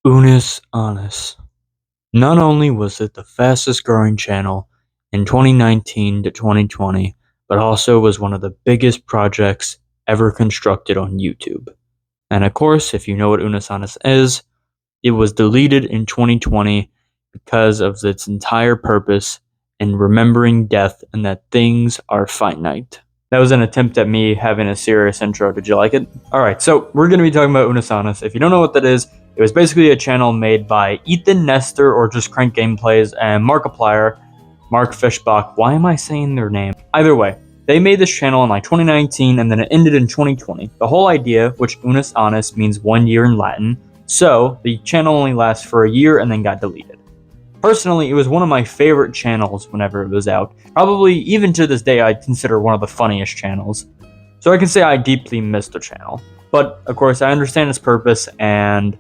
Unus Annus. Not only was it the fastest growing channel in 2019 to 2020, but also was one of the biggest projects ever constructed on YouTube. And of course, if you know what Unus Annus is, it was deleted in 2020 because of its entire purpose in remembering death and that things are finite. That was an attempt at me having a serious intro. Did you like it? Alright, so we're going to be talking about Unus Annus. If you don't know what that is, it was basically a channel made by Ethan Nestor, or just Crank Gameplays, and Markiplier, Mark Fishbach. Why am I saying their name? Either way, they made this channel in 2019 and then it ended in 2020. The whole idea, which Unus Annus means 1 year in Latin, so the channel only lasts for a year and then got deleted. Personally, it was one of my favorite channels whenever it was out. Probably, even to this day, I'd consider one of the funniest channels. So I can say I deeply missed the channel. But, of course, I understand its purpose, and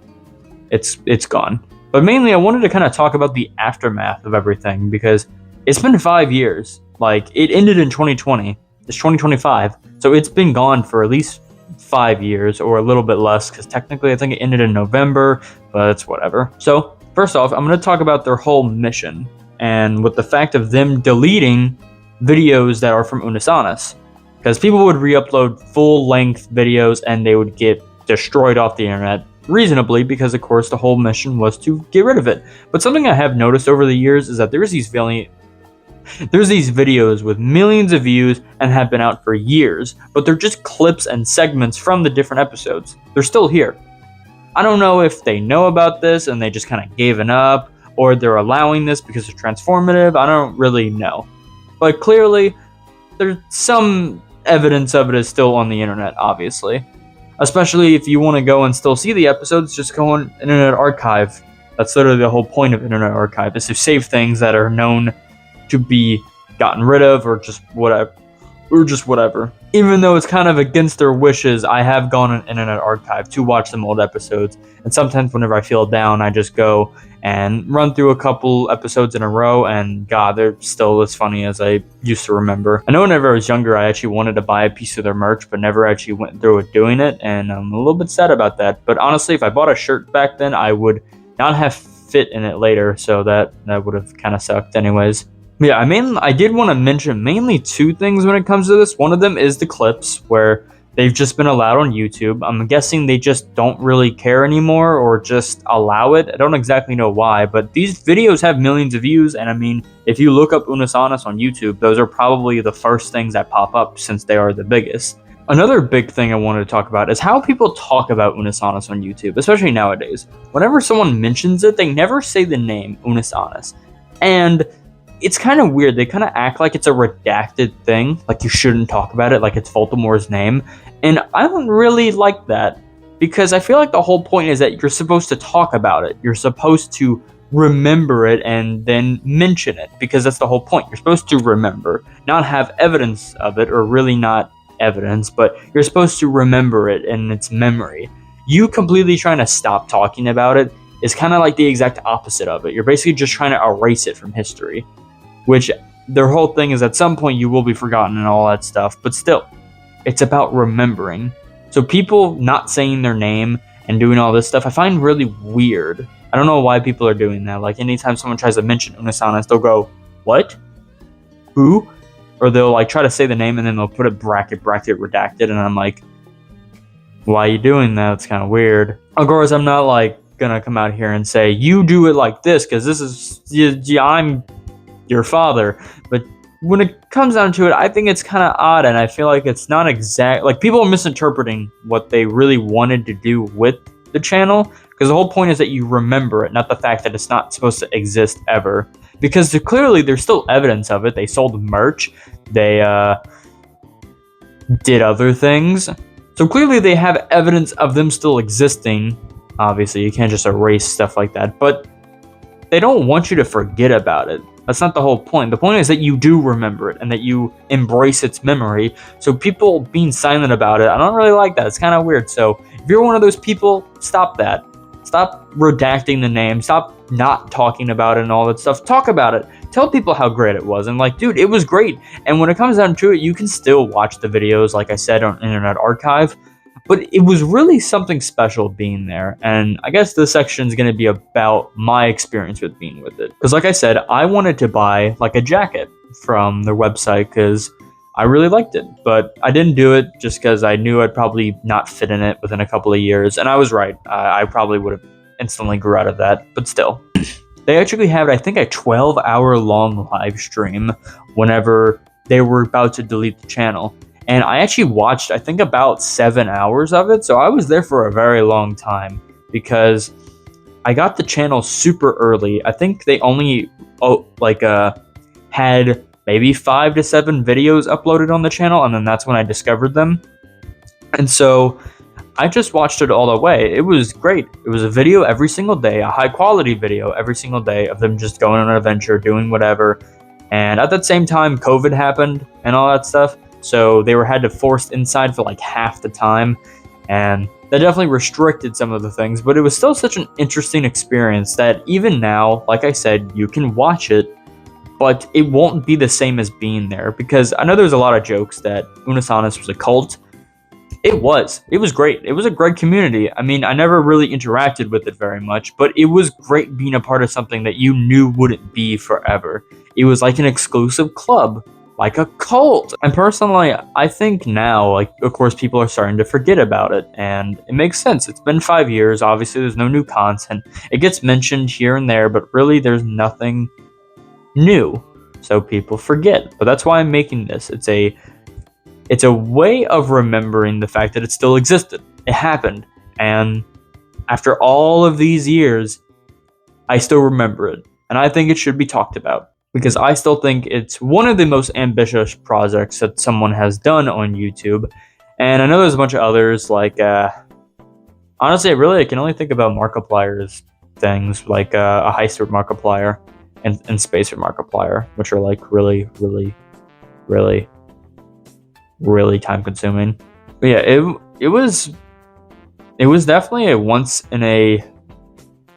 it's gone. But mainly, I wanted to kind of talk about the aftermath of everything, because it's been 5 years. It ended in 2020. It's 2025. So it's been gone for at least 5 years, or a little bit less, because technically I think it ended in November, but it's whatever. So, first off, I'm going to talk about their whole mission, and with the fact of them deleting videos that are from Unus Annus, because people would re-upload full-length videos and they would get destroyed off the internet, reasonably, because of course the whole mission was to get rid of it. But something I have noticed over the years is that there's these videos with millions of views and have been out for years, but they're just clips and segments from the different episodes. They're still here. I don't know if they know about this and they just kind of gave it up, or they're allowing this because it's transformative. I don't really know. But clearly, there's some evidence of it is still on the internet, obviously. Especially if you want to go and still see the episodes, just go on Internet Archive. That's literally the whole point of Internet Archive, is to save things that are known to be gotten rid of, or just whatever. Even though it's kind of against their wishes, I have gone on Internet Archive to watch some old episodes, and sometimes whenever I feel down, I just go and run through a couple episodes in a row, and God, they're still as funny as I used to remember. I know whenever I was younger, I actually wanted to buy a piece of their merch, but never actually went through with doing it, and I'm a little bit sad about that. But honestly, if I bought a shirt back then, I would not have fit in it later, so that would have kind of sucked anyways. Yeah, I did want to mention mainly two things when it comes to this. One of them is the clips, where they've just been allowed on YouTube. I'm guessing they just don't really care anymore, or just allow it. I don't exactly know why, but these videos have millions of views, and if you look up Unus Annus on YouTube, those are probably the first things that pop up since they are the biggest. Another big thing I wanted to talk about is how people talk about Unus Annus on YouTube, especially nowadays. Whenever someone mentions it, they never say the name Unus Annus. And it's kind of weird. They kind of act like it's a redacted thing, like you shouldn't talk about it, like it's Voldemort's name. And I don't really like that, because I feel like the whole point is that you're supposed to talk about it. You're supposed to remember it and then mention it, because that's the whole point. You're supposed to remember, not have evidence of it, or really not evidence, but you're supposed to remember it in its memory. You completely trying to stop talking about it is kind of like the exact opposite of it. You're basically just trying to erase it from history, which their whole thing is at some point you will be forgotten and all that stuff, but still, it's about remembering. So people not saying their name and doing all this stuff, I find really weird. I don't know why people are doing that. Anytime someone tries to mention Unus Annus, they'll go, "What? Who?" Or they'll try to say the name and then they'll put a bracket redacted, and I'm like, why are you doing that? It's kind of weird. Of course, I'm not gonna come out here and say, you do it like this, because this is, I'm your father. But when it comes down to it, I think it's kind of odd, and I feel like it's not exact. People are misinterpreting what they really wanted to do with the channel, because the whole point is that you remember it, not the fact that it's not supposed to exist ever. Because clearly there's still evidence of it. They sold merch, they did other things, so clearly they have evidence of them still existing. Obviously, you can't just erase stuff like that, but they don't want you to forget about it. That's not the whole point. The point is that you do remember it and that you embrace its memory. So people being silent about it, I don't really like that. It's kind of weird. So if you're one of those people, stop that. Stop redacting the name. Stop not talking about it and all that stuff. Talk about it. Tell people how great it was. And dude, it was great. And when it comes down to it, you can still watch the videos, like I said, on Internet Archive. But it was really something special being there, and I guess this section is going to be about my experience with being with it. Because like I said, I wanted to buy like a jacket from their website because I really liked it, but I didn't do it just because I knew I'd probably not fit in it within a couple of years, and I was right. I probably would have instantly grew out of that, but still. They actually had, I think, a 12-hour long live stream whenever they were about to delete the channel. And I actually watched, I think, about 7 hours of it. So I was there for a very long time because I got the channel super early. I think they only had maybe 5 to 7 videos uploaded on the channel. And then that's when I discovered them. And so I just watched it all the way. It was great. It was a video every single day, a high quality video every single day of them just going on an adventure, doing whatever. And at that same time, COVID happened and all that stuff. So they had to forced inside for like half the time, and that definitely restricted some of the things, but it was still such an interesting experience that even now, like I said, you can watch it, but it won't be the same as being there, because I know there's a lot of jokes that Unus Annus was a cult. It was great. It was a great community. I mean, I never really interacted with it very much, but it was great being a part of something that you knew wouldn't be forever. It was like an exclusive club, like a cult. And personally, I think now, like, of course, people are starting to forget about it, and it makes sense. It's been 5 years. Obviously, there's no new content. It gets mentioned here and there, but really, there's nothing new, so people forget. But that's why I'm making this. It's a way of remembering the fact that it still existed. It happened, and after all of these years, I still remember it, and I think it should be talked about, because I still think it's one of the most ambitious projects that someone has done on YouTube. And I know there's a bunch of others, like, honestly, I can only think about Markiplier's things, like a heist with Markiplier and space with Markiplier, which are like really, really, really, really time consuming. But yeah, it was definitely a once in a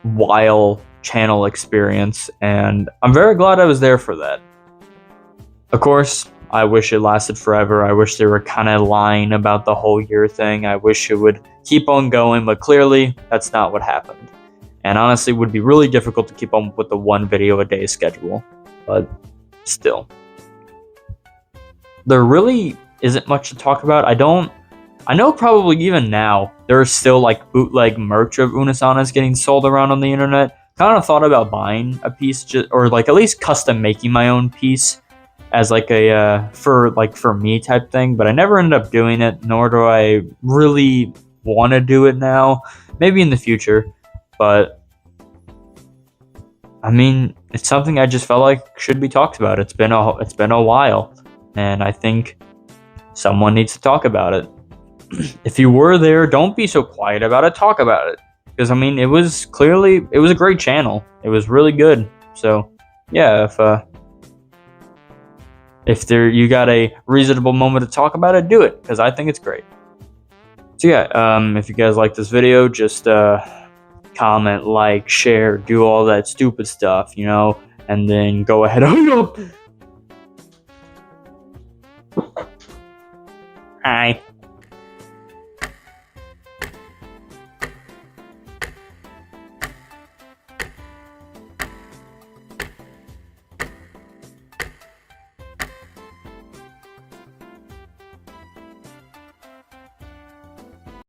while channel experience, and I'm very glad I was there for that. Of course, I wish it lasted forever. I wish they were kind of lying about the whole year thing. I wish it would keep on going, but clearly that's not what happened. And honestly, it would be really difficult to keep on with the 1 video a day schedule, but still. There really isn't much to talk about. I know probably even now there's still like bootleg merch of Unus Annus getting sold around on the internet. Kind of thought about buying a piece, or like at least custom making my own piece as like a for me type thing, but I never ended up doing it, nor do I really want to do it now. Maybe in the future, but I mean, it's something I just felt like should be talked about. It's been a while, and I think someone needs to talk about it. If you were there, don't be so quiet about it. Talk about it. Because, I mean, it was a great channel. It was really good. So, yeah, if you got a reasonable moment to talk about it, do it. Because I think it's great. So, yeah, if you guys like this video, just comment, like, share, do all that stupid stuff, you know, and then go ahead. Hi.